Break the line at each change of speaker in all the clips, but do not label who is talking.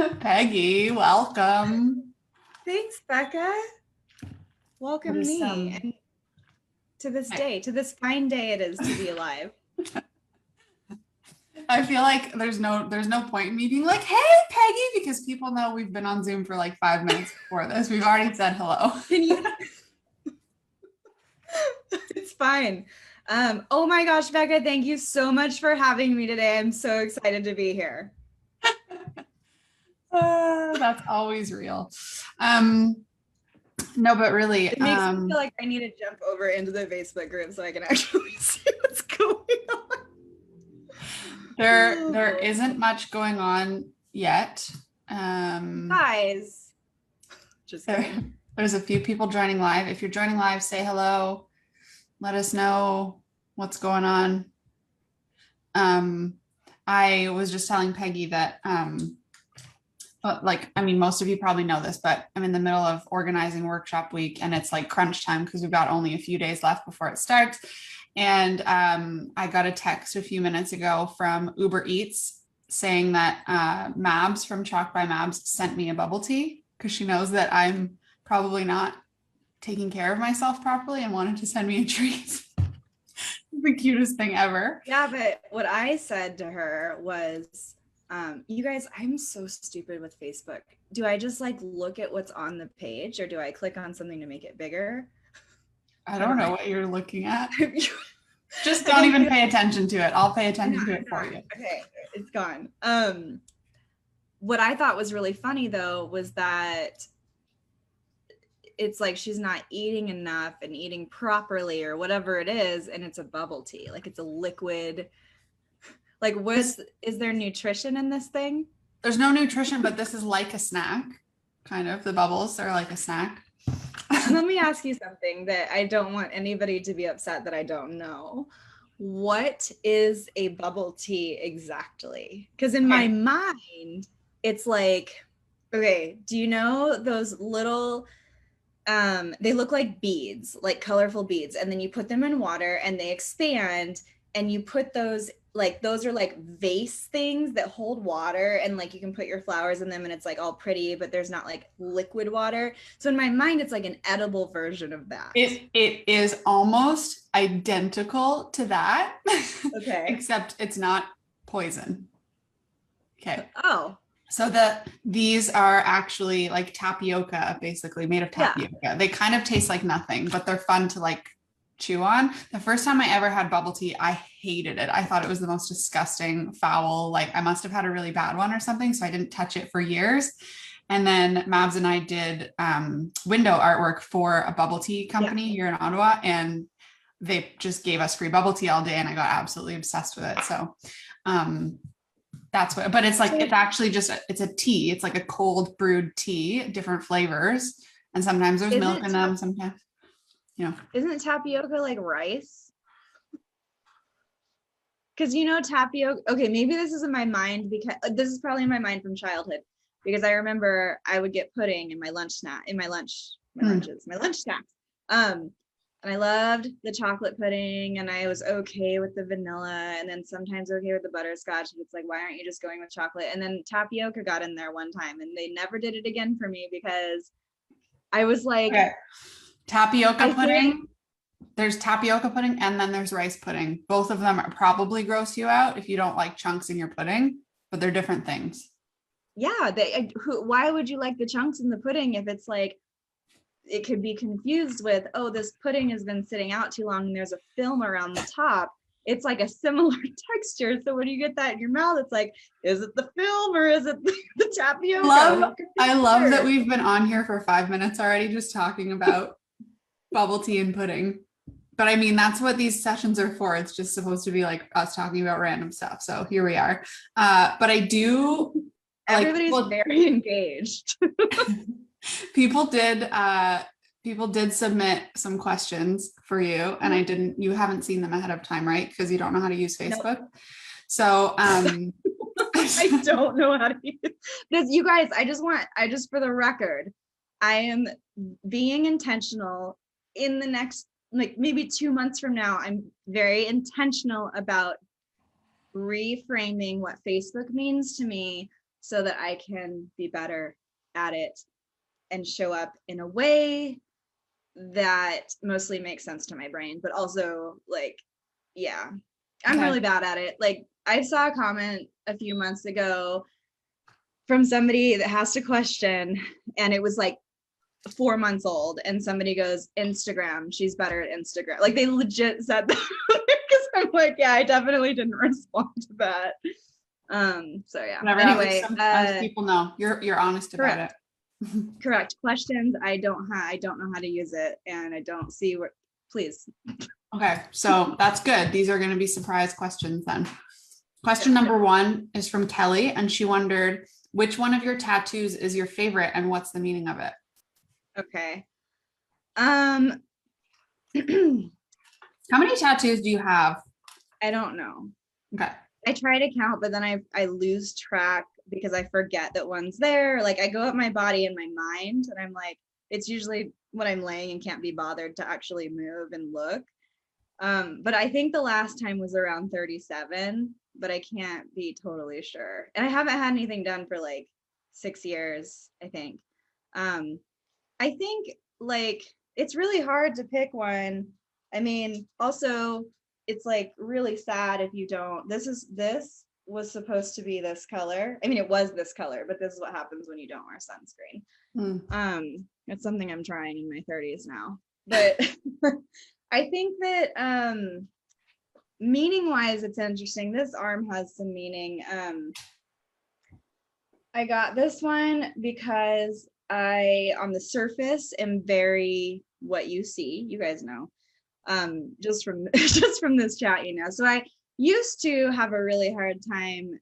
Peggy, welcome.
Thanks, Becca.
What
Welcome
is
me and to this day, to this fine day it is to be alive.
I feel like there's no point in me being like, hey Peggy, because people know we've been on Zoom for like 5 minutes before this. We've already said hello.
Can you? It's fine. Oh my gosh, Becca, thank you so much for having me today. I'm so excited to be here.
That's always real. No, but really,
It makes me feel like I need to jump over into the Facebook group so I can actually see what's going on.
there isn't much going on yet.
Guys, just kidding.
There's a few people joining live. If you're joining live, say hello. Let us know what's going on. I was just telling Peggy that, most of you probably know this, but I'm in the middle of organizing workshop week and it's like crunch time because we've got only a few days left before it starts. And I got a text a few minutes ago from Uber Eats saying that Mabs from Chalk by Mabs sent me a bubble tea because she knows that I'm probably not taking care of myself properly and wanted to send me a treat. The cutest thing ever.
Yeah, but what I said to her was, you guys, I'm so stupid with Facebook. Do I just like look at what's on the page or do I click on something to make it bigger?
I don't know what you're looking at. Just don't even pay attention to it. I'll pay attention to it for you.
Okay, it's gone. What I thought was really funny though was that it's like she's not eating enough and eating properly or whatever it is, and it's a bubble tea. Like it's a liquid. Like is there nutrition in this thing?
There's no nutrition, but this is like a snack. Kind of. The bubbles are like a snack.
And let me ask you something that I don't want anybody to be upset that I don't know. What is a bubble tea exactly? Because in my mind, it's like, okay, do you know those little they look like beads, like colorful beads, and then you put them in water and they expand, and you put those are like vase things that hold water, and like you can put your flowers in them and it's like all pretty, but there's not like liquid water. So in my mind, it's like an edible version of that.
It is almost identical to that.
Okay.
Except it's not poison. Okay.
Oh.
So these are actually like tapioca, basically made of tapioca. Yeah. They kind of taste like nothing, but they're fun to like chew on. The first time I ever had bubble tea, I hated it. I thought it was the most disgusting, foul, like I must have had a really bad one or something. So I didn't touch it for years. And then Mabs and I did window artwork for a bubble tea company here in Ottawa. And they just gave us free bubble tea all day. And I got absolutely obsessed with it. So that's what, but it's like, it's actually just, it's a tea. It's like a cold brewed tea, different flavors. And sometimes there's milk in them. Sometimes,
Isn't tapioca like rice? Because tapioca, okay, maybe this is in my mind because this is probably in my mind from childhood, because I remember I would get pudding in my lunch snack, my lunch snacks. And I loved the chocolate pudding and I was okay with the vanilla and then sometimes okay with the butterscotch. And it's like, why aren't you just going with chocolate? And then tapioca got in there one time and they never did it again for me because I was like,
tapioca pudding. There's tapioca pudding and then there's rice pudding. Both of them are probably gross you out if you don't like chunks in your pudding, but they're different things.
Yeah. Why would you like the chunks in the pudding if it's like, it could be confused with, oh, this pudding has been sitting out too long and there's a film around the top. It's like a similar texture. So when you get that in your mouth, it's like, is it the film or is it the tapioca?
I love that we've been on here for 5 minutes already just talking about bubble tea and pudding. But I mean, that's what these sessions are for. It's just supposed to be like us talking about random stuff. So here we are. But I do.
Everybody's very engaged.
People did submit some questions for you and you haven't seen them ahead of time, right? Because you don't know how to use Facebook. Nope. So
I don't know how to use this. You guys, I just for the record, I am being intentional in the next, like maybe 2 months from now, I'm very intentional about reframing what Facebook means to me so that I can be better at it and show up in a way that mostly makes sense to my brain, but also like, yeah, I'm really bad at it. Like I saw a comment a few months ago from somebody that asked a question, and it was like 4 months old, and somebody goes, Instagram, she's better at Instagram. Like they legit said that, because I'm like, yeah, I definitely didn't respond to that. So yeah.
Whatever,
anyway,
some people know you're honest about it.
Correct. Questions, I don't know how to use it, and I don't see what, please.
Okay, so that's good. These are going to be surprise questions then. Question number 1 is from Kelly, and she wondered, which one of your tattoos is your favorite and what's the meaning of it?
Okay.
How many tattoos do you have?
I don't know.
Okay.
I try to count, but then I lose track because I forget that one's there. Like I go up my body and my mind, and I'm like, it's usually when I'm laying and can't be bothered to actually move and look. But I think the last time was around 37, but I can't be totally sure. And I haven't had anything done for like 6 years, I think. I think like it's really hard to pick one. I mean, also it's like really sad if you don't. This was supposed to be this color. I mean, it was this color, but this is what happens when you don't wear sunscreen. It's something I'm trying in my 30s now. But I think that meaning wise, it's interesting. This arm has some meaning. I got this one because I, on the surface, am very what you see. You guys know, just from just from this chat, you know. So I used to have a really hard time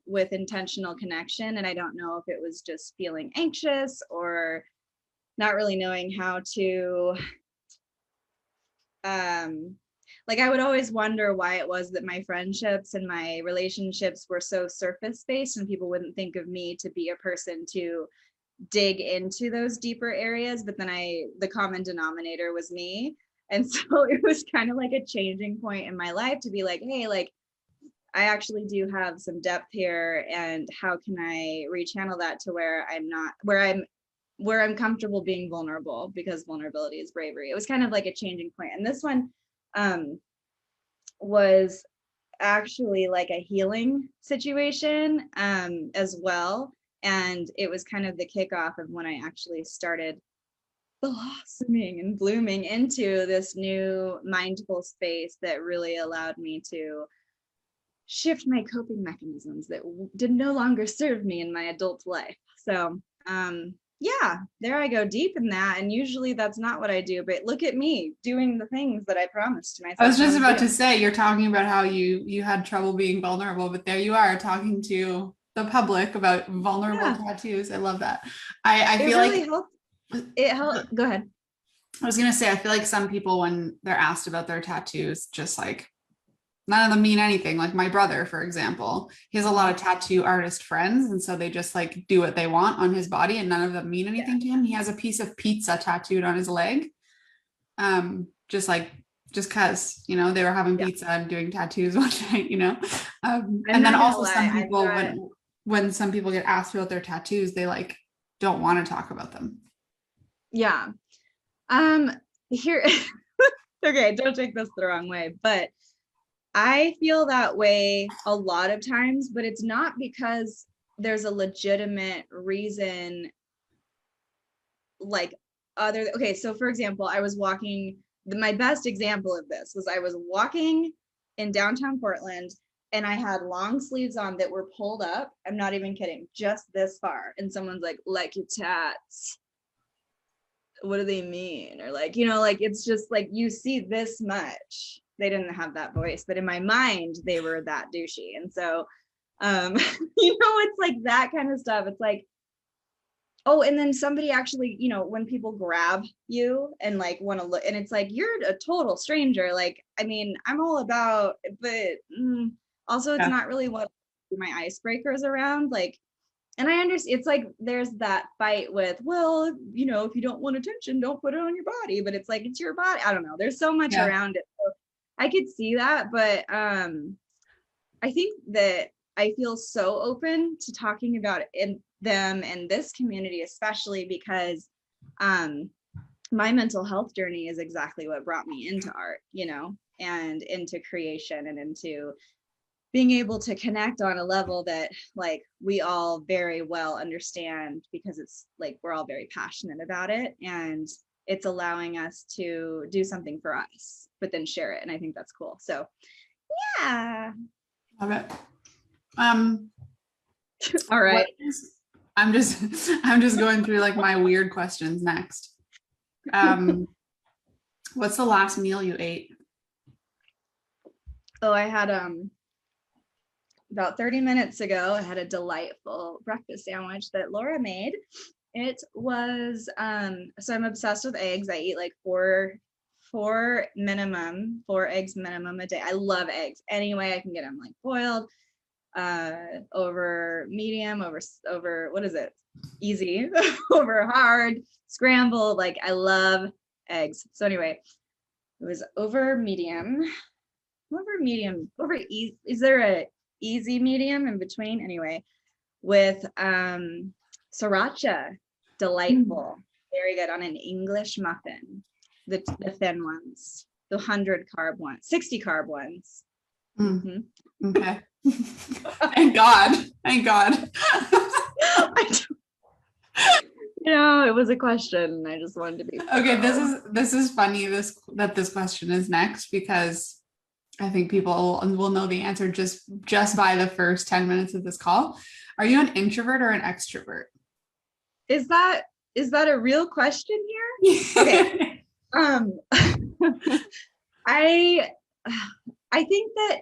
with intentional connection, and I don't know if it was just feeling anxious or not really knowing how to. Like I would always wonder why it was that my friendships and my relationships were so surface based, and people wouldn't think of me to be a person to dig into those deeper areas. But then the common denominator was me. And so it was kind of like a changing point in my life to be like, hey, like I actually do have some depth here, and how can I rechannel that to where I'm comfortable being vulnerable, because vulnerability is bravery. It was kind of like a changing point. And this one was actually like a healing situation as well. And it was kind of the kickoff of when I actually started blossoming and blooming into this new mindful space that really allowed me to shift my coping mechanisms that did no longer serve me in my adult life. So yeah, there I go deep in that. And usually that's not what I do, but look at me doing the things that I promised to myself.
I was just about to say, you're talking about how you had trouble being vulnerable, but there you are talking to the public about vulnerable tattoos. I love that. I feel really like
it helped. Go ahead.
I was going to say, I feel like some people, when they're asked about their tattoos, just like none of them mean anything. Like my brother, for example, he has a lot of tattoo artist friends, and so they just like do what they want on his body, and none of them mean anything to him. He has a piece of pizza tattooed on his leg, just because, you know, they were having pizza and doing tattoos one night, you know. And then also some people, when some people get asked about their tattoos, they like don't want to talk about them.
Yeah. Here, okay, don't take this the wrong way, but I feel that way a lot of times, but it's not because there's a legitimate reason. Like okay, so for example, I was walking, my best example of this was I was walking in downtown Portland, and I had long sleeves on that were pulled up. I'm not even kidding, just this far. And someone's like your tats. What do they mean? Or like, you know, like it's just like you see this much. They didn't have that voice, but in my mind they were that douchey. And so you know, it's like that kind of stuff. It's like, oh, and then somebody actually, you know, when people grab you and like want to look, and it's like you're a total stranger. Like, I mean, I'm all about, but also it's not really what my icebreakers around. Like, and I understand it's like there's that fight with, well, you know, if you don't want attention, don't put it on your body. But it's like it's your body. I don't know. There's so much around it. So I could see that, but I think that I feel so open to talking about them and this community, especially because my mental health journey is exactly what brought me into art, you know, and into creation and into being able to connect on a level that like we all very well understand, because it's like we're all very passionate about it, and it's allowing us to do something for us but then share it, and I think that's cool. So yeah.
Love it.
All right.
I'm just going through like my weird questions next. What's the last meal you ate?
Oh, I had about 30 minutes ago, I had a delightful breakfast sandwich that Laura made. It was so I'm obsessed with eggs. I eat like four eggs minimum a day. I love eggs any way I can get them, like boiled, over medium, over what is it, easy, over hard, scrambled. Like I love eggs. So anyway, it was over medium, over easy. Is there a easy medium in between? Anyway, with sriracha, delightful, very good, on an English muffin, the thin ones, the 100 carb ones, 60 carb ones.
Mm-hmm. Okay. Thank God.
You know, it was a question. I just wanted to be
okay. This is funny. This question is next, because I think people will know the answer just by the first 10 minutes of this call. Are you an introvert or an extrovert?
Is that a real question here? Okay. I think that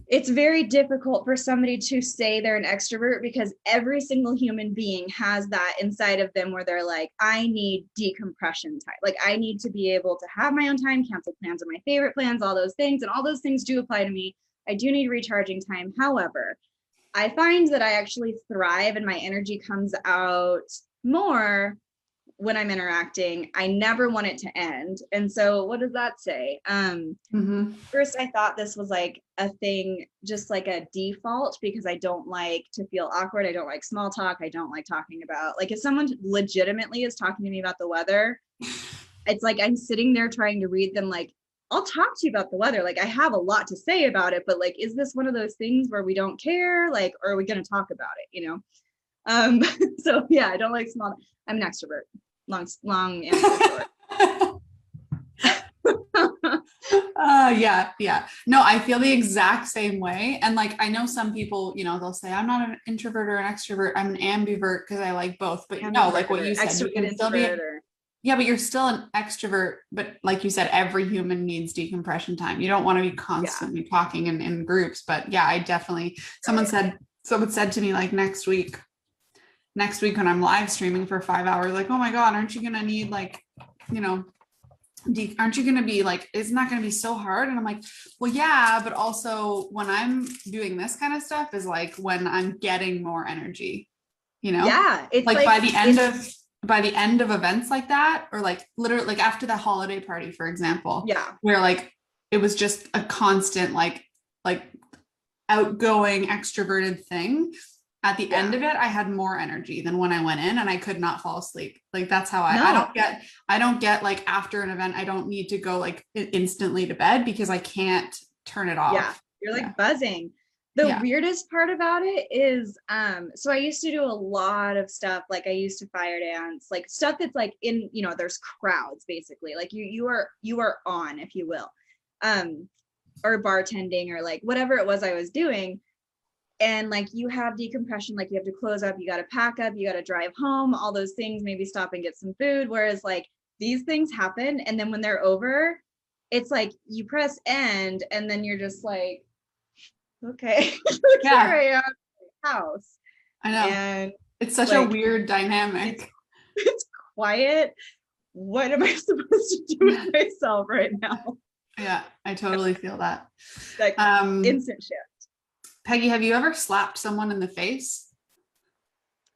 it's very difficult for somebody to say they're an extrovert, because every single human being has that inside of them where they're like, I need decompression time. Like I need to be able to have my own time, cancel plans are my favorite plans, all those things. And all those things do apply to me. I do need recharging time. However, I find that I actually thrive and my energy comes out more when I'm interacting. I never want it to end. And so what does that say? First, I thought this was like a thing, just like a default, because I don't like to feel awkward. I don't like small talk. I don't like talking about, like, if someone legitimately is talking to me about the weather, it's like I'm sitting there trying to read them like, I'll talk to you about the weather. Like I have a lot to say about it, but like, is this one of those things where we don't care? Like, or are we going to talk about it? You know? So yeah, I don't like small. I'm an extrovert. Long answer short.
Yeah. No, I feel the exact same way. And like, I know some people, you know, they'll say, I'm not an introvert or an extrovert. I'm an ambivert because I like both. But no, like what you said, you can still be. Yeah, but you're still an extrovert. But like you said, every human needs decompression time. You don't want to be constantly talking in groups. But yeah, I definitely, someone said to me like next week when I'm live streaming for 5 hours, like, oh my God, aren't you going to need like, you know, aren't you going to be like, isn't that going to be so hard? And I'm like, well, yeah, but also when I'm doing this kind of stuff is like when I'm getting more energy, you know?
Yeah. It's
like by the end of events like that, or like literally like after the holiday party, for example, where like it was just a constant like outgoing extroverted thing. At the end of it, I had more energy than when I went in, and I could not fall asleep. Like that's how I don't get like after an event, I don't need to go like instantly to bed because I can't turn it off.
Yeah, you're like buzzing. The weirdest part about it is, so I used to do a lot of stuff. Like I used to fire dance, like stuff that's like in, you know, there's crowds basically. Like you are on, if you will, or bartending or like whatever it was I was doing. And like you have decompression, like you have to close up, you got to pack up, you got to drive home, all those things, maybe stop and get some food. Whereas like these things happen, and then when they're over, it's like you press end and then you're just like, okay, here I am, house.
I know. And it's such like, a weird dynamic.
It's quiet. What am I supposed to do with myself right now?
Yeah, I totally feel that.
Like instant shift.
Peggy, have you ever slapped someone in the face?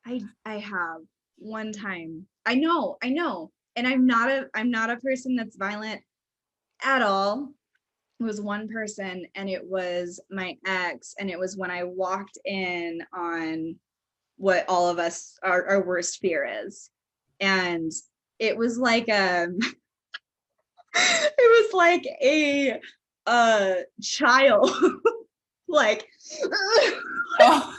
I have one time. I know. And I'm not a person that's violent at all. It was one person, and it was my ex, and it was when I walked in on what all of us our worst fear is. And it was like it was like a child like
Oh,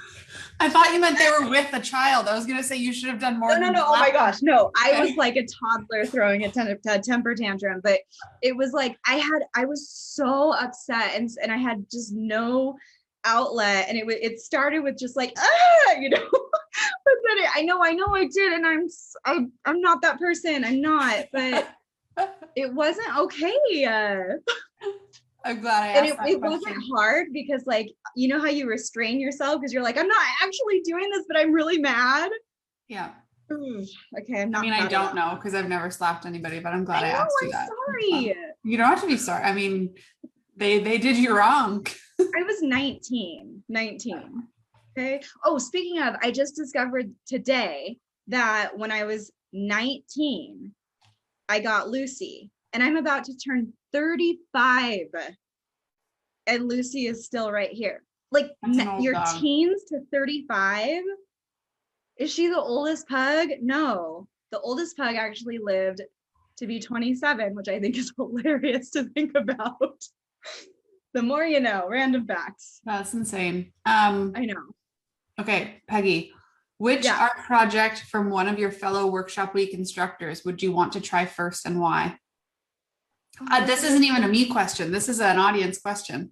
I thought you meant they were with a child. I was gonna say you should have done more.
No, oh my gosh, no. I was like a toddler throwing a temper tantrum, but it was like I was so upset, and I had just no outlet, and it started with just like but then I know I did, and I'm not that person. I'm not, but it wasn't okay.
I'm glad I asked
and
that
it
question.
wasn't hard because, like, you know how you restrain yourself because you're like, I'm not actually doing this, but I'm really mad.
Yeah.
Okay, I'm not.
I mean, I don't know because I've never slapped anybody, but I'm glad I asked you that.
Sorry.
You don't have to be sorry. I mean, they did you wrong.
I was 19. Okay. Oh, speaking of, I just discovered today that when I was 19, I got Lucy, and I'm about to turn 35, and Lucy is still right here. Like, your
dog.
teens to 35. Is she the oldest pug? No, the oldest pug actually lived to be 27, which I think is hilarious to think about. The more you know, random facts.
That's insane.
I know.
Okay, Peggy, which art project from one of your fellow Workshop Week instructors would you want to try first, and why? This isn't even a me question. This is an audience question.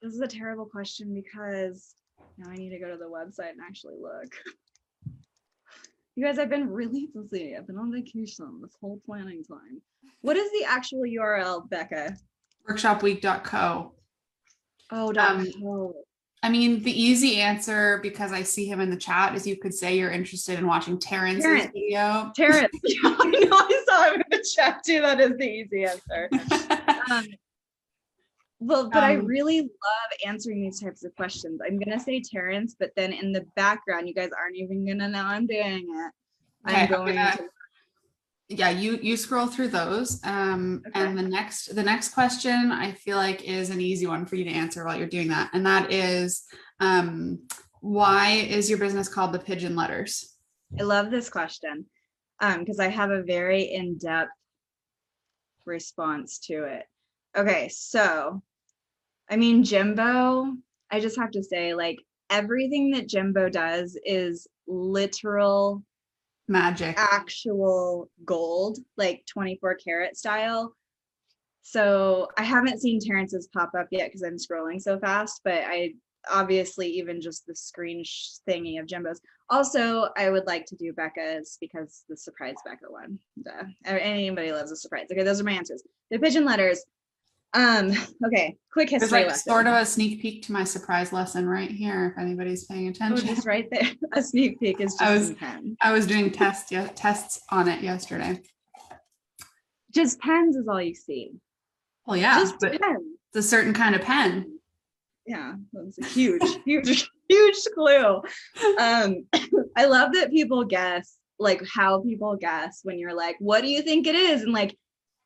This is a terrible question because now I need to go to the website and actually look. You guys, I've been really busy. I've been on vacation this whole planning time. What is the actual URL, Becca?
Workshopweek.co.
Oh, .co.
I mean, the easy answer, because I see him in the chat, is you could say you're interested in watching Terrence's video.
Terrence. I know, I saw him in the chat too. That is the easy answer. Well, but I really love answering these types of questions. I'm going to say Terrence, but then in the background, you guys aren't even going to know I'm doing it.
Okay,
I'm going to.
Yeah, you scroll through those. And the next question I feel like is an easy one for you to answer while you're doing that. And that is, why is your business called the Pigeon Letters?
I love this question because I have a very in-depth response to it. Okay, so, I mean, Jimbo, I just have to say, like, everything that Jimbo does is literal
magic,
actual gold, like 24 karat style. So I haven't seen Terrence's pop up yet because I'm scrolling so fast, but I obviously even just the screen thingy of Jimbo's. Also, I would like to do Becca's because the surprise Becca one. Anybody loves a surprise. Okay, those are my answers. The Pigeon Letters. Okay, quick history lesson.
Sort of a sneak peek to my surprise lesson right here, if anybody's paying attention.
Oh, just right there. A sneak peek is just pen.
I was doing tests on it yesterday.
Just pens is all you see.
Well, yeah,
just
but
pens.
It's a certain kind of pen.
Yeah, that's a huge clue. I love that people guess, like how people guess when you're like, what do you think it is? And like,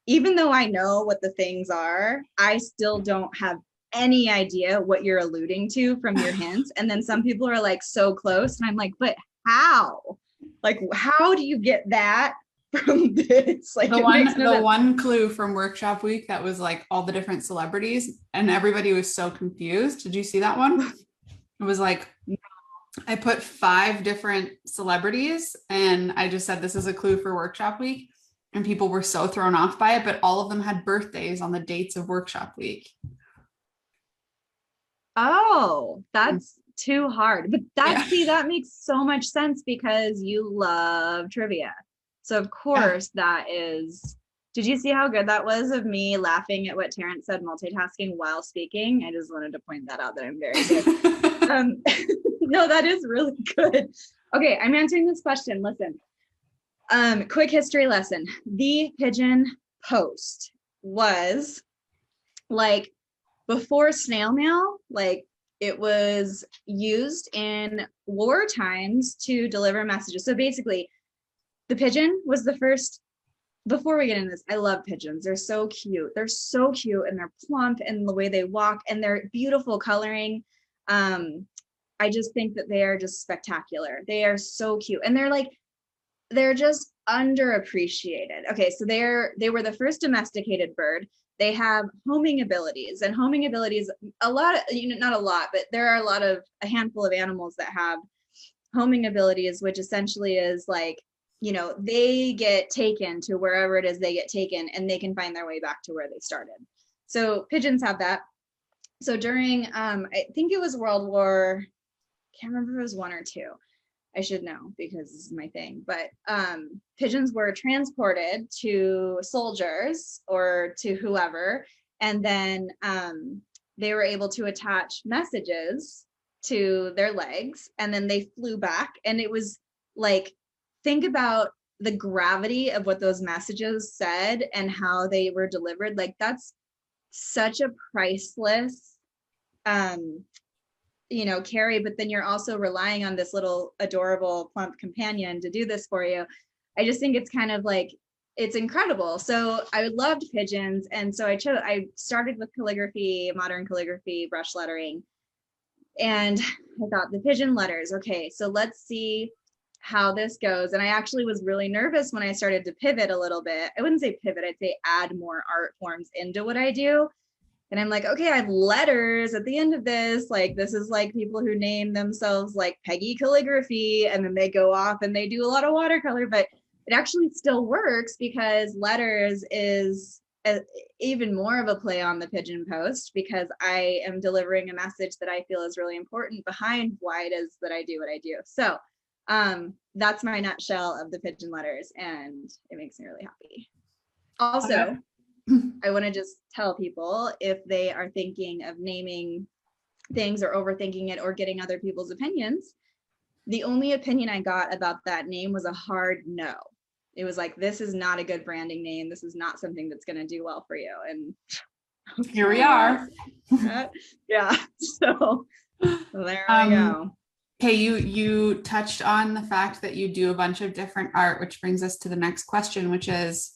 even though I know what the things are, I still don't have any idea what you're alluding to from your hints. And then some people are like so close, and I'm like, but how? Like, how do you get that from this? Like,
the one clue from Workshop Week that was like all the different celebrities, and everybody was so confused. Did you see that one? It was like, I put 5 different celebrities, and I just said, this is a clue for Workshop Week. And people were so thrown off by it, but all of them had birthdays on the dates of Workshop Week.
Oh, that's too hard. But see, that makes so much sense because you love trivia. So of course that is, did you see how good that was of me laughing at what Terrence said, multitasking while speaking? I just wanted to point that out that I'm very good. No, that is really good. Okay, I'm answering this question. Listen. Quick history lesson. The Pigeon Post was like before snail mail, like it was used in war times to deliver messages. So basically, the pigeon was the first before we get into this, I love pigeons. They're so cute. They're so cute and they're plump and the way they walk and they're beautiful coloring. I just think that they are just spectacular. They are so cute. And they're just underappreciated. Okay, so they were the first domesticated bird. They have homing abilities, and homing abilities, a lot of, not a lot, but there are a handful of animals that have homing abilities, which essentially is like, they get taken to wherever it is they get taken and they can find their way back to where they started. So pigeons have that. So during, I think it was World War, can't remember if it was one or two. I should know because this is my thing, but pigeons were transported to soldiers or to whoever, and then they were able to attach messages to their legs, and then they flew back. And it was like, think about the gravity of what those messages said and how they were delivered. Like, that's such a priceless carry, but then you're also relying on this little adorable plump companion to do this for you. I just think it's kind of like, it's incredible. So I loved pigeons, and so I started with calligraphy, modern calligraphy, brush lettering, and I thought, the pigeon letters, okay, so let's see how this goes. And I actually was really nervous when I started to pivot a little bit. I wouldn't say pivot, I'd say add more art forms into what I do. And I'm like, okay, I have letters at the end of this. Like, this is like people who name themselves like Peggy calligraphy, and then they go off and they do a lot of watercolor, but it actually still works because letters is even more of a play on the pigeon post, because I am delivering a message that I feel is really important behind why it is that I do what I do. So that's my nutshell of the pigeon letters, and it makes me really happy. Also, I want to just tell people, if they are thinking of naming things or overthinking it or getting other people's opinions, the only opinion I got about that name was a hard no. It was like, this is not a good branding name. This is not something that's going to do well for you. And
okay. Here we are.
Yeah. So there we go.
Okay, you touched on the fact that you do a bunch of different art, which brings us to the next question, which is,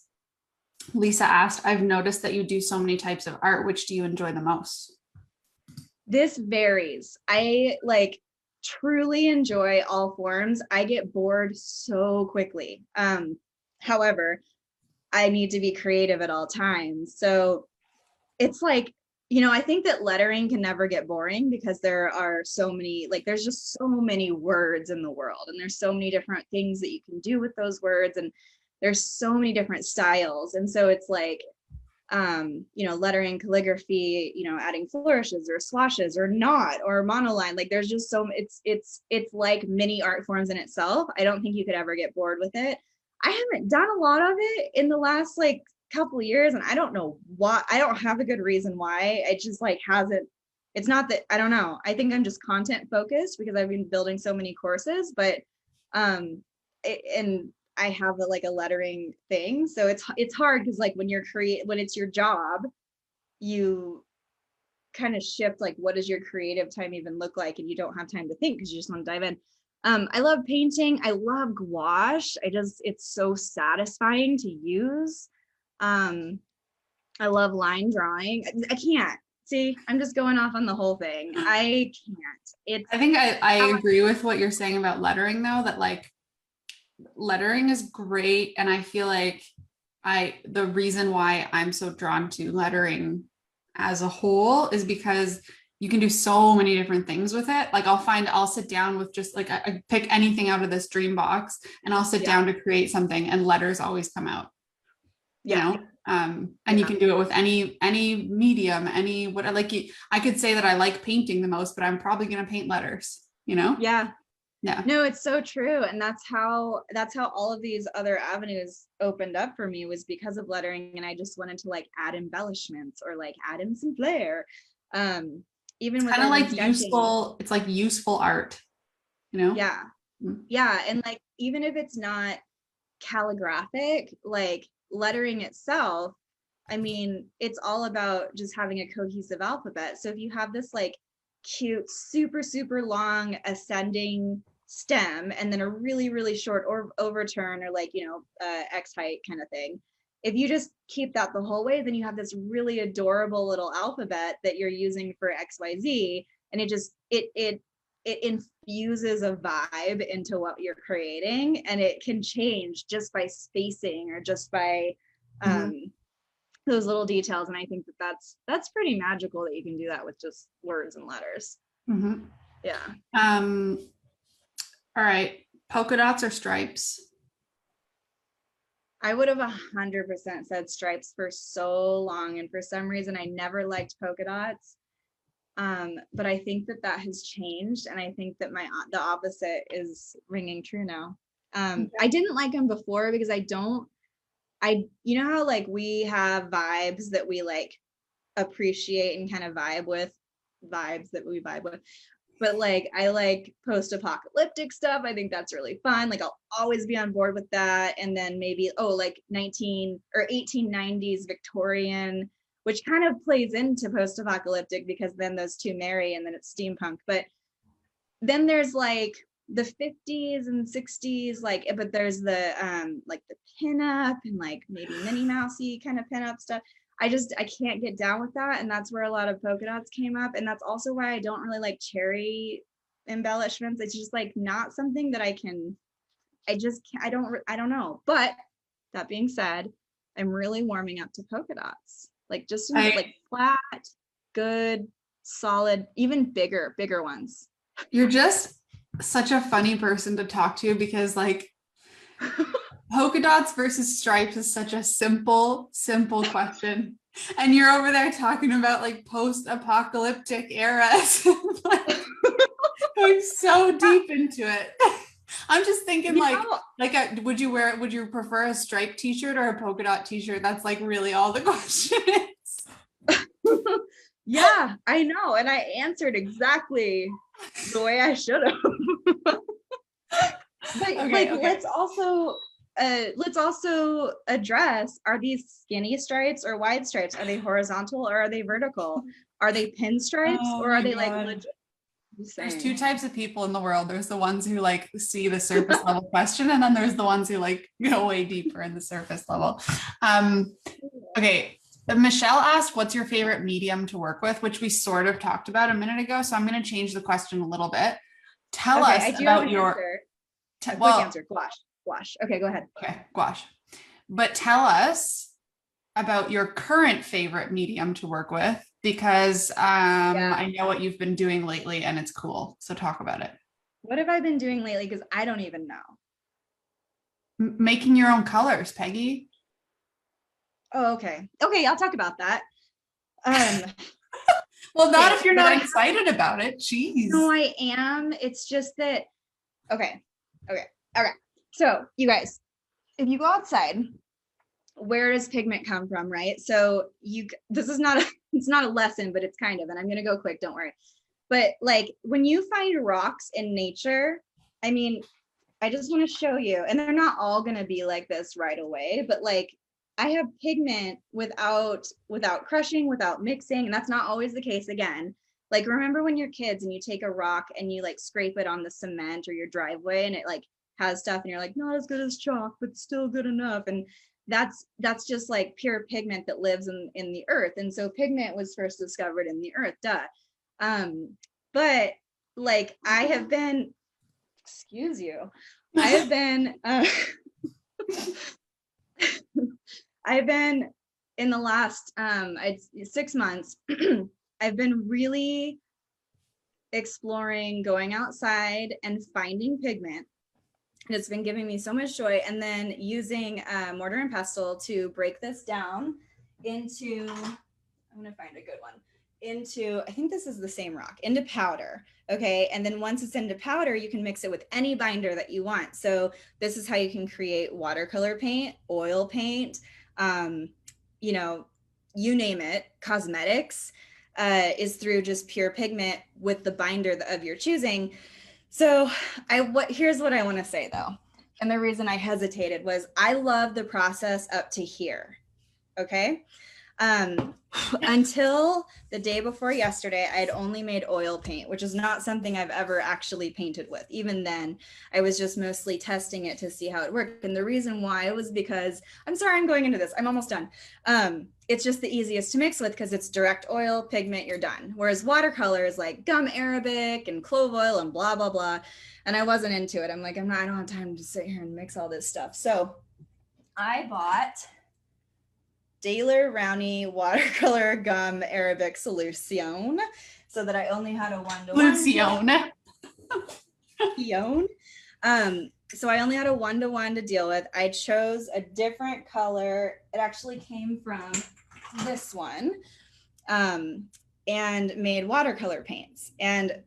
Lisa asked, I've noticed that you do so many types of art. Which do you enjoy the most?
This varies. I truly enjoy all forms. I get bored so quickly. However, I need to be creative at all times. So it's like, I think that lettering can never get boring because there are so many, there's just so many words in the world, and there's so many different things that you can do with those words, and there's so many different styles. And so it's like, lettering, calligraphy, adding flourishes or swashes or not or monoline. Like, there's just it's like mini art forms in itself. I don't think you could ever get bored with it. I haven't done a lot of it in the last couple of years, and I don't know why. I don't have a good reason why. It just hasn't. It's not that, I don't know. I think I'm just content focused because I've been building so many courses, but and I have a lettering thing. So it's hard because when when it's your job, you kind of shift what does your creative time even look like, and you don't have time to think because you just want to dive in. I love painting. I love gouache. It's so satisfying to use. I love line drawing. I can't. See, I'm just going off on the whole thing. I can't.
I think I agree with what you're saying about lettering, though, that lettering is great. And I feel like the reason why I'm so drawn to lettering as a whole is because you can do so many different things with it. I'll sit down with just I pick anything out of this dream box and I'll sit down to create something, and letters always come out, and you can do it with any medium, I could say that I like painting the most, but I'm probably going to paint letters,
Yeah. No, it's so true. And that's how all of these other avenues opened up for me, was because of lettering. And I just wanted to add embellishments or add in some flair. Even with
kind of useful, it's useful art,
Yeah. Yeah. And even if it's not calligraphic, lettering itself, I mean, it's all about just having a cohesive alphabet. So if you have this cute, super, super long ascending stem, and then a really, really short overturn or X height kind of thing, if you just keep that the whole way, then you have this really adorable little alphabet that you're using for XYZ. And it infuses a vibe into what you're creating, and it can change just by spacing or just by those little details. And I think that's pretty magical that you can do that with just words and letters. Yeah.
All right, polka dots or stripes?
I would have 100% said stripes for so long, and for some reason I never liked polka dots. But I think that has changed, and I think that the opposite is ringing true now. I didn't like them before because you know how like we have vibes that we like appreciate and kind of vibe with, but like I like post-apocalyptic stuff. I think that's really fun. Like I'll always be on board with that. And then maybe like 19 or 1890s Victorian, which kind of plays into post-apocalyptic because then those two marry and then it's steampunk. But then there's like the 50s and 60s, like, but there's the like the pinup and like maybe Minnie Mousey kind of pinup stuff. I can't get down with that. And that's where a lot of polka dots came up. And that's also why I don't really like cherry embellishments. It's just like not something that I don't know. But that being said, I'm really warming up to polka dots. Like just like flat, good, solid, even bigger ones.
You're just such a funny person to talk to because like polka dots versus stripes is such a simple question. And you're over there talking about like post-apocalyptic eras. Like, going so deep into it. I'm just thinking would you prefer a striped t-shirt or a polka dot t-shirt? That's like really all the question is.
Yeah, I know. And I answered exactly the way I should have. But okay. Let's also address, are these skinny stripes or wide stripes? Are they horizontal or are they vertical? Are they pinstripes or are they like legit?
There's two types of people in the world. There's the ones who like see the surface level question, and then there's the ones who like go way deeper in the surface level. Okay. Michelle asked, what's your favorite medium to work with, which we sort of talked about a minute ago. So I'm going to change the question a little bit. Tell us about your
quick answer. Gouache. Okay, go ahead.
Okay, gouache. But tell us about your current favorite medium to work with, because I know what you've been doing lately and it's cool. So talk about it.
What have I been doing lately? Because I don't even know.
Making your own colors, Peggy.
Oh, okay. Okay, I'll talk about that.
Well, not if you're not excited about it. Jeez.
No, I am. It's just that. Okay. So, you guys, if you go outside, where does pigment come from, right? So this is it's not a lesson, but it's kind of, and I'm going to go quick, don't worry. But like when you find rocks in nature, I mean, I just want to show you, and they're not all going to be like this right away, but like I have pigment without crushing, without mixing, and that's not always the case. Again, like remember when you're kids and you take a rock and you like scrape it on the cement or your driveway and it like has stuff and you're like, not as good as chalk, but still good enough. And that's just like pure pigment that lives in the earth. And so pigment was first discovered in the earth, but like I have been, excuse you, I have been I've been in the last 6 months, I've been really exploring going outside and finding pigment. And it's been giving me so much joy. And then using mortar and pestle to break this down into, I'm going to find a good one, I think this is the same rock, into powder. Okay. And then once it's into powder, you can mix it with any binder that you want. So this is how you can create watercolor paint, oil paint, you name it, cosmetics, is through just pure pigment with the binder of your choosing. So here's what I want to say though. And the reason I hesitated was I love the process up to here. Okay. Until the day before yesterday, I'd only made oil paint, which is not something I've ever actually painted with. Even then, I was just mostly testing it to see how it worked. And the reason why was because, I'm sorry, I'm going into this. I'm almost done. It's just the easiest to mix with because it's direct oil, pigment, you're done. Whereas watercolor is like gum arabic and clove oil and blah, blah, blah. And I wasn't into it. I'm like, I don't have time to sit here and mix all this stuff. So I bought Daler Rowney watercolor gum Arabic solution so that I only had a one-to-one. So I only had a one-to-one to deal with. I chose a different color. It actually came from this one, and made watercolor paints. And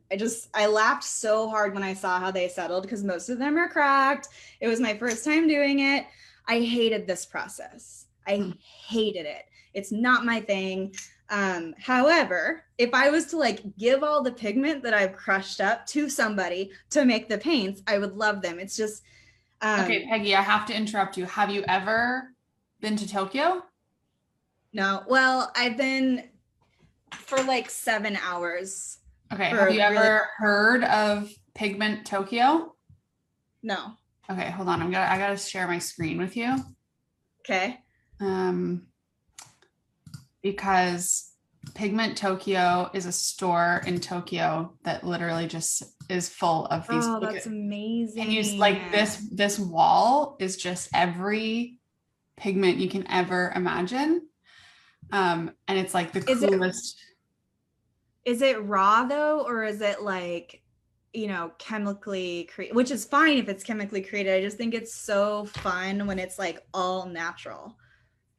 I laughed so hard when I saw how they settled because most of them are cracked. It was my first time doing it. I hated this process. I hated it. It's not my thing. However, if I was to like give all the pigment that I've crushed up to somebody to make the paints, I would love them. It's just
okay, Peggy, I have to interrupt you. Have you ever been to Tokyo?
No. Well, I've been for like 7 hours.
Okay. Have you ever heard of Pigment Tokyo?
No.
Okay, hold on. I gotta share my screen with you.
Okay.
Because Pigment Tokyo is a store in Tokyo that literally just is full of these.
Oh, that's amazing.
And you like this wall is just every pigment you can ever imagine. And it's like the coolest.
Is it raw though, or is it like, chemically created, which is fine if it's chemically created. I just think it's so fun when it's like all natural.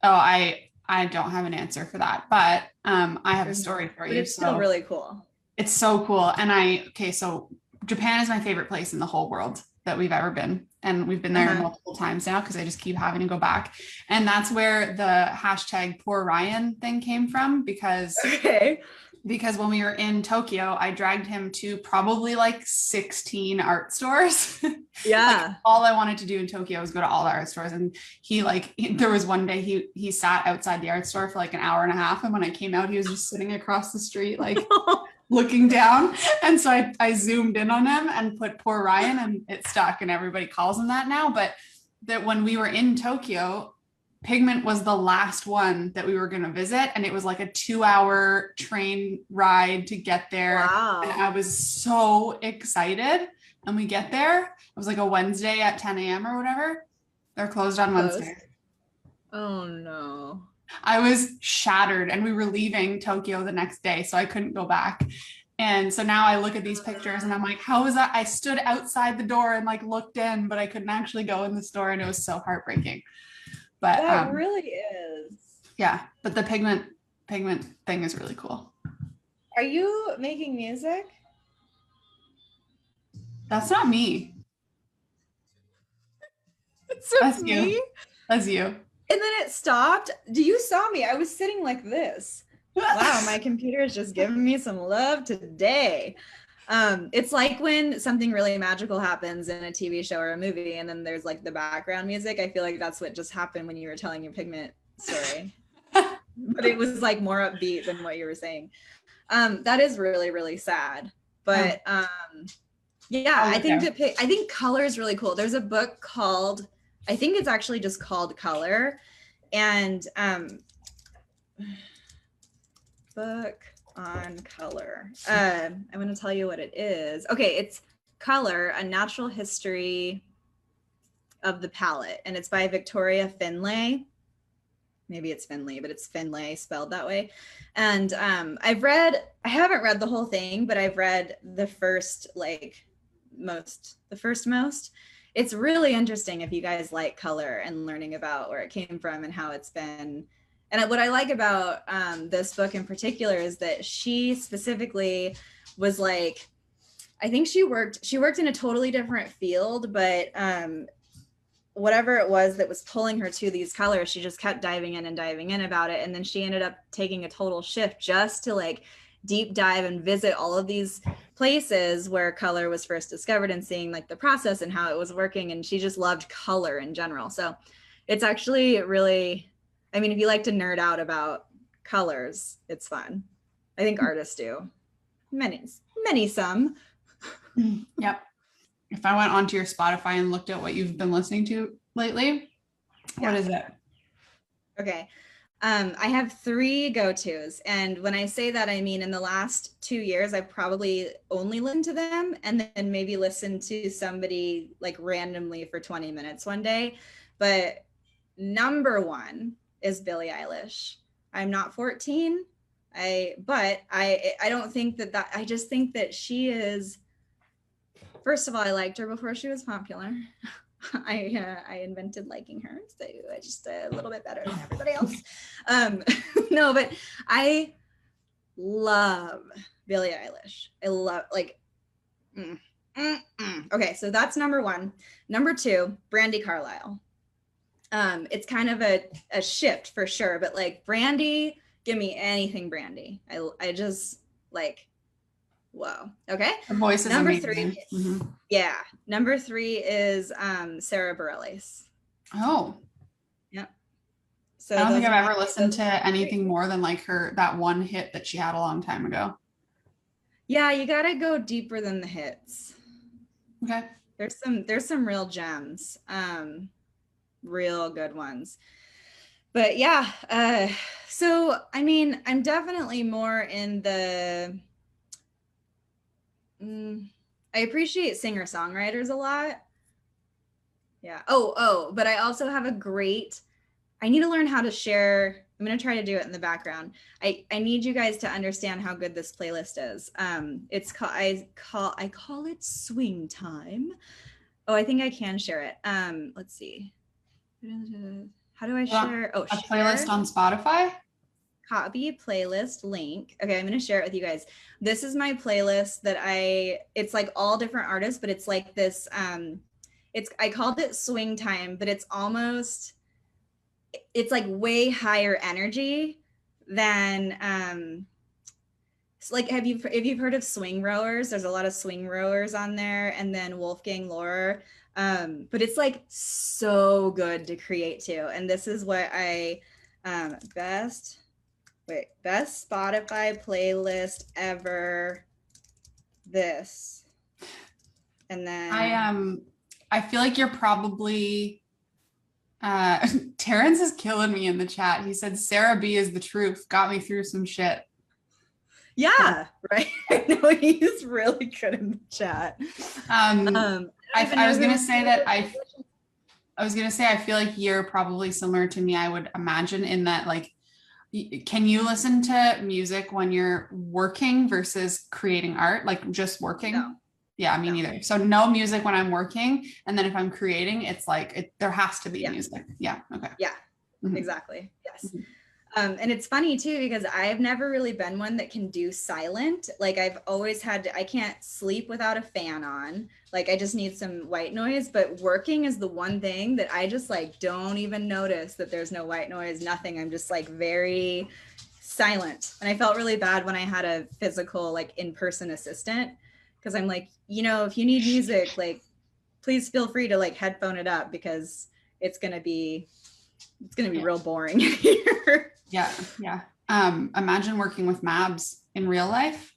Oh, I don't have an answer for that, but I have a story for you.
It's still really cool.
It's so cool. And so Japan is my favorite place in the whole world that we've ever been. And we've been there multiple times now because I just keep having to go back. And that's where the hashtag Poor Ryan thing came from because when we were in Tokyo, I dragged him to probably like 16 art stores.
Yeah.
Like, all I wanted to do in Tokyo was go to all the art stores. And there was one day he sat outside the art store for like an hour and a half. And when I came out, he was just sitting across the street, like looking down. And so I zoomed in on him and put Poor Ryan, and it stuck, and everybody calls him that now. But that when we were in Tokyo, Pigment was the last one that we were going to visit. And it was like a 2-hour train ride to get there.
Wow.
And I was so excited. And we get there. It was like a Wednesday at 10 a.m. or whatever. They're closed on Wednesday.
Oh no.
I was shattered, and we were leaving Tokyo the next day, so I couldn't go back. And so now I look at these pictures and I'm like, how was that? I stood outside the door and like looked in, but I couldn't actually go in the store, and it was so heartbreaking. But
that really is.
Yeah, but the pigment thing is really cool.
Are you making music?
That's not me.
That's me.
You. That's you.
And then it stopped. You saw me. I was sitting like this. Wow, my computer is just giving me some love today. It's like when something really magical happens in a TV show or a movie, and then there's like the background music. I feel like that's what just happened when you were telling your pigment story. But it was like more upbeat than what you were saying. That is really, really sad. But yeah, I think color is really cool. There's a book called, I think it's actually just called Color, and book on color. I'm going to tell you what it is. Okay, it's Color, A Natural History of the Palette, and it's by Victoria Finlay. Maybe it's Finlay, but it's Finlay spelled that way. And I haven't read the whole thing, but I've read the first most. It's really interesting if you guys like color and learning about where it came from and how it's been. And what I like about this book in particular is that she specifically was like, I think she worked in a totally different field, but whatever it was that was pulling her to these colors, she just kept diving in about it. And then she ended up taking a total shift just to like deep dive and visit all of these places where color was first discovered and seeing like the process and how it was working. And she just loved color in general. So it's actually really, I mean, if you like to nerd out about colors, it's fun. I think artists do. Many some.
Yep. If I went onto your Spotify and looked at what you've been listening to lately, what is it?
Okay. I have 3 go-tos. And when I say that, I mean in the last 2 years, I've probably only listened to them and then maybe listened to somebody like randomly for 20 minutes one day. But number 1 is Billie Eilish. I'm not 14. I don't think that I just think that she is, first of all, I liked her before she was popular. I invented liking her, so just a little bit better than everybody else. No, but I love Billie Eilish. I love Okay, so that's number 1. Number 2, Brandy Carlisle. It's kind of a shift for sure, but like Brandy, give me anything Brandy. I just like, whoa. Okay.
Her voice is
number
amazing.
3. Yeah. Number 3 is Sarah Bareilles.
Oh.
Yep. So
I don't think I've ever listened to anything more than like that one hit that she had a long time ago.
Yeah, you gotta go deeper than the hits.
Okay.
There's some real gems. Real good ones. But yeah, so I mean, I'm definitely more in the I appreciate singer-songwriters a lot. Yeah. But I also have I need to learn how to share. I'm going to try to do it in the background. I need you guys to understand how good this playlist is. It's called, I call it Swing Time. Oh, I think I can share it. Let's see. How do I share? Oh,
a playlist on Spotify?
Copy playlist link. Okay, I'm going to share it with you guys. This is my playlist that it's like all different artists, but it's like this, I called it Swing Time, but it's like way higher energy than, so like, if you've heard of swing rowers, there's a lot of swing rowers on there, and then Wolfgang Lohr, but it's like so good to create to. And this is what best Spotify playlist ever, this. And then
I feel like you're probably Terrence is killing me in the chat. He said Sarah B is the truth, got me through some shit.
Yeah, right. No, he's really good in the chat.
I was gonna say I feel like you're probably similar to me, I would imagine, in that like, can you listen to music when you're working versus creating art, like just working?
No.
Yeah, me neither. So no music when I'm working, and then if I'm creating, it's like there has to be music. Yeah. Okay.
Yeah. Mm-hmm. Exactly. Yes. Mm-hmm. And it's funny too, because I've never really been one that can do silent. Like I've always I can't sleep without a fan on. Like I just need some white noise, but working is the one thing that I just like don't even notice that there's no white noise, nothing. I'm just like very silent. And I felt really bad when I had a physical, like in-person assistant, because I'm like, if you need music, like please feel free to like headphone it up, because it's going to be real boring here.
Yeah. Imagine working with Mabs in real life.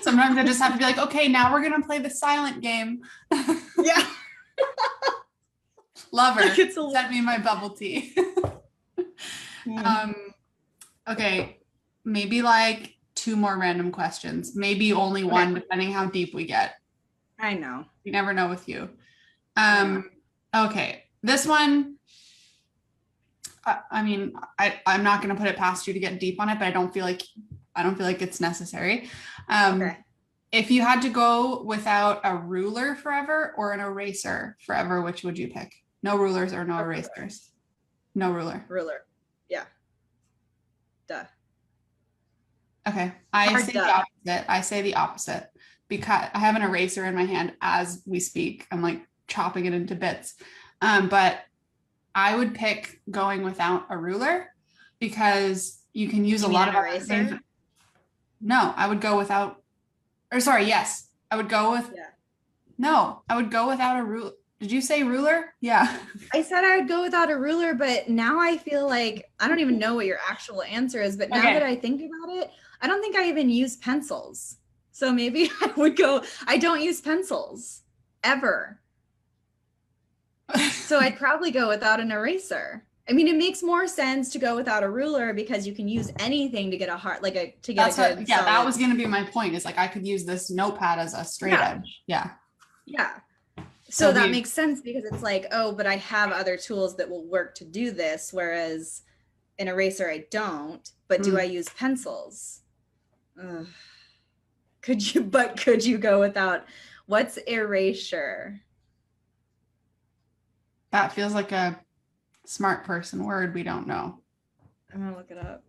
Sometimes I just have to be like, okay, now we're gonna play the silent game.
Yeah.
Love her. Send me my bubble tea. Okay, maybe like 2 more random questions. Maybe only one, depending how deep we get.
I know.
You never know with you. Okay, this one, I mean, I'm not going to put it past you to get deep on it, but I don't feel like it's necessary.
Okay.
If you had to go without a ruler forever or an eraser forever, which would you pick? No rulers or no erasers? No ruler.
Ruler. Yeah. Duh.
Okay. I say the opposite because I have an eraser in my hand as we speak. I'm like chopping it into bits. But I would pick going without a ruler because you can use a lot of other things. No, I would go without, or sorry, yes, I would go with, no, I would go without a ruler. Did you say ruler? Yeah.
I said I would go without a ruler, but now I feel like I don't even know what your actual answer is. But now that I think about it, I don't think I even use pencils. So maybe I would go, I don't use pencils ever. So I'd probably go without an eraser. I mean, it makes more sense to go without a ruler because you can use anything to get a heart, like to get a good.
Yeah, that was going to be my point. Is like I could use this notepad as a straight edge. Yeah.
Yeah. So that makes sense because it's like, oh, but I have other tools that will work to do this, whereas an eraser I don't. But do I use pencils? Could you go without? What's erasure?
That feels like a smart person word we don't know.
I'm gonna look it up.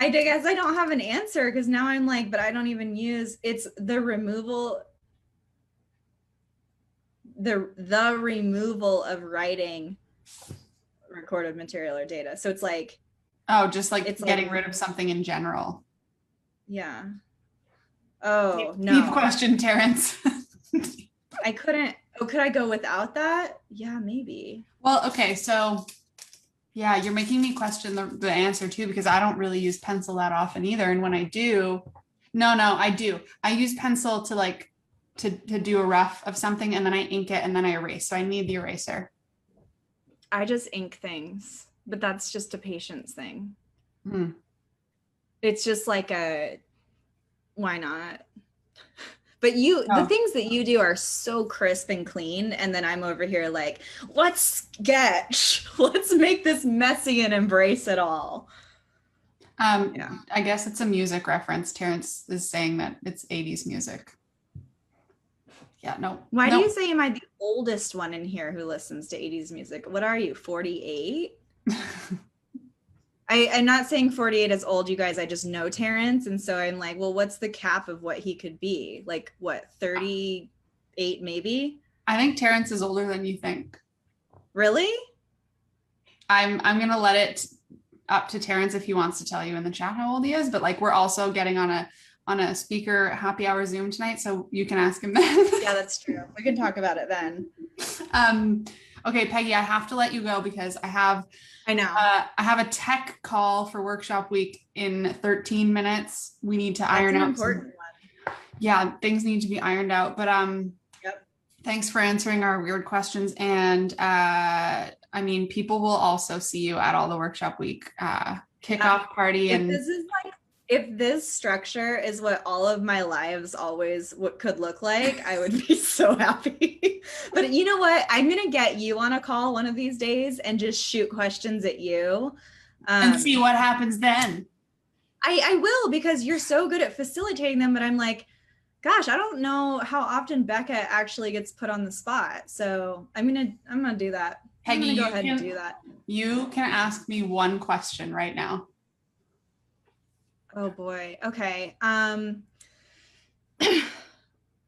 I guess I don't have an answer because now I'm like, but I don't even use, it's the removal, the removal of writing recorded material or data. So it's like,
oh, just like it's getting rid of something in general.
Yeah. Oh, no.
Deep question, Terrence.
I couldn't. Oh, could I go without that? Yeah, maybe.
Well, okay. So yeah, you're making me question the answer too, because I don't really use pencil that often either. And when I do, no, I do. I use pencil to like, to do a rough of something and then I ink it and then I erase. So I need the eraser.
I just ink things, but that's just a patience thing. It's just like why not? But the things that you do are so crisp and clean. And then I'm over here like, let's sketch. Let's make this messy and embrace it all.
Yeah. I guess it's a music reference. Terrence is saying that it's 80s music. Yeah, no.
Why do you say am I the oldest one in here who listens to 80s music? What are you, 48? I'm not saying 48 is old, you guys. I just know Terrence. And so I'm like, well, what's the cap of what he could be? Like, what, 38 maybe?
I think Terrence is older than you think.
Really?
I'm going to let it up to Terrence if he wants to tell you in the chat how old he is. But like, we're also getting on a speaker happy hour Zoom tonight. So you can ask him then.
Yeah, that's true. We can talk about it then.
Okay, Peggy, I have to let you go because I have a tech call for workshop week in 13 minutes. We need to iron out.
Important one.
Yeah, things need to be ironed out. But thanks for answering our weird questions. And I mean, people will also see you at all the workshop week kickoff party. And
this is like, if this structure is what all of my lives always could look like, I would be so happy. But you know what? I'm going to get you on a call one of these days and just shoot questions at you.
And see what happens then.
I will, because you're so good at facilitating them. But I'm like, gosh, I don't know how often Becca actually gets put on the spot. So I'm going to do that.
Peggy,
I'm going to go ahead and do that.
You can ask me one question right now.
Oh boy. Okay.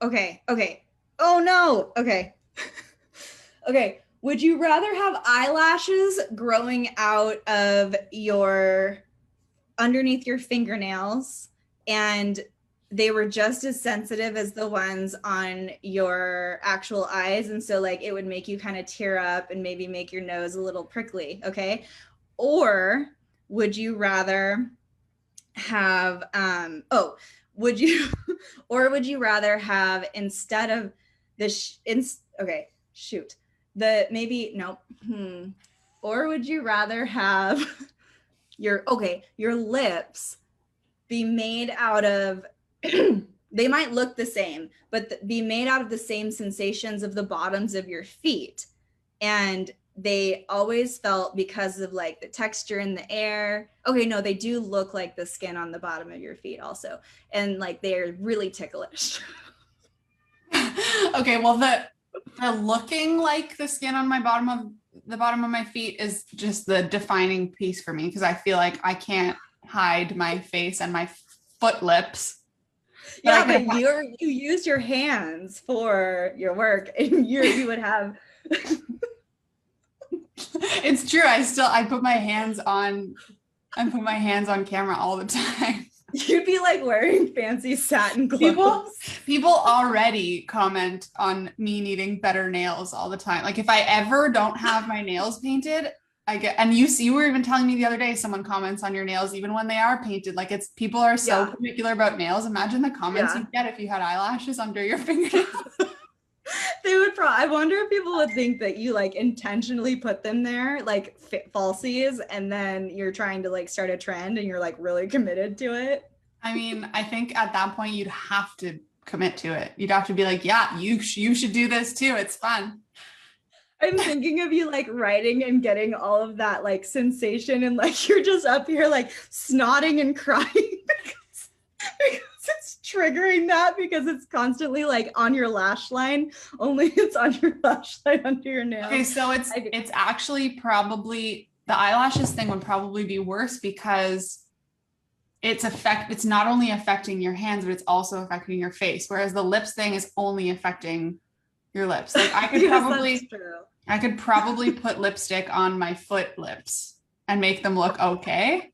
Okay. Oh no. Okay. Okay. Would you rather have eyelashes growing out of underneath your fingernails and they were just as sensitive as the ones on your actual eyes? And so like it would make you kind of tear up and maybe make your nose a little prickly. Okay. Or would you rather have would you rather have instead of or would you rather have your lips be made out of they might look the same, but be made out of the same sensations of the bottoms of your feet, and they always felt because of like the texture in the air. Okay, no, they do look like the skin on the bottom of your feet also. And like they're really ticklish.
Okay, well the looking like the skin on the bottom of my feet is just the defining piece for me, because I feel like I can't hide my face and my foot lips.
Yeah, but you use your hands for your work, and you would have
It's true. I put my hands on camera all the time.
You'd be like wearing fancy satin
People,
clothes.
people already comment on me needing better nails all the time. Like if I ever don't have my nails painted, I get, and you were even telling me the other day, someone comments on your nails even when they are painted. Like it's people are so particular about nails. Imagine the comments you'd get if you had eyelashes under your fingernails.
They would I wonder if people would think that you like intentionally put them there, like falsies, and then you're trying to like start a trend and you're like really committed to it.
I mean, I think at that point you'd have to commit to it. You'd have to be like, yeah, you should do this too. It's fun.
I'm thinking of you like writing and getting all of that like sensation, and like you're just up here like snotting and crying because it's triggering that, because it's constantly like on your lash line, only it's on your lash line under your nail.
Okay, so it's actually probably the eyelashes thing would probably be worse because it's not only affecting your hands, but it's also affecting your face. Whereas the lips thing is only affecting your lips. Like I could I could probably put lipstick on my foot lips and make them look okay.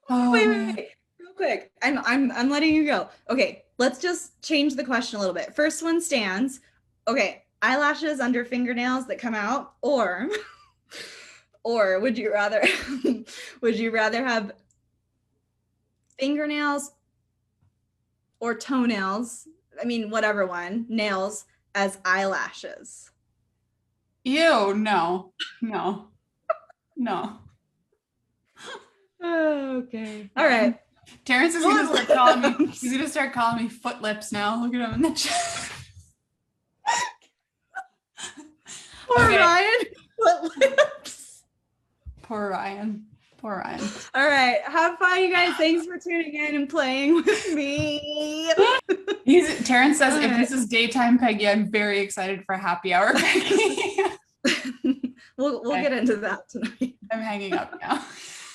Wait, real quick. I'm letting you go. Okay, let's just change the question a little bit. First one stands. Okay, eyelashes under fingernails that come out, or would you rather have fingernails or toenails? I mean, whatever one, nails as eyelashes.
Ew, no.
Okay. All right.
Terrence is gonna start calling me foot lips now. Look at him in the chat.
Poor Ryan. Foot lips.
Poor Ryan.
All right. Have fun, you guys. Thanks for tuning in and playing with me.
Terrence says, if this is daytime Peggy, I'm very excited for happy hour Peggy.
We'll get into that tonight.
I'm hanging up now.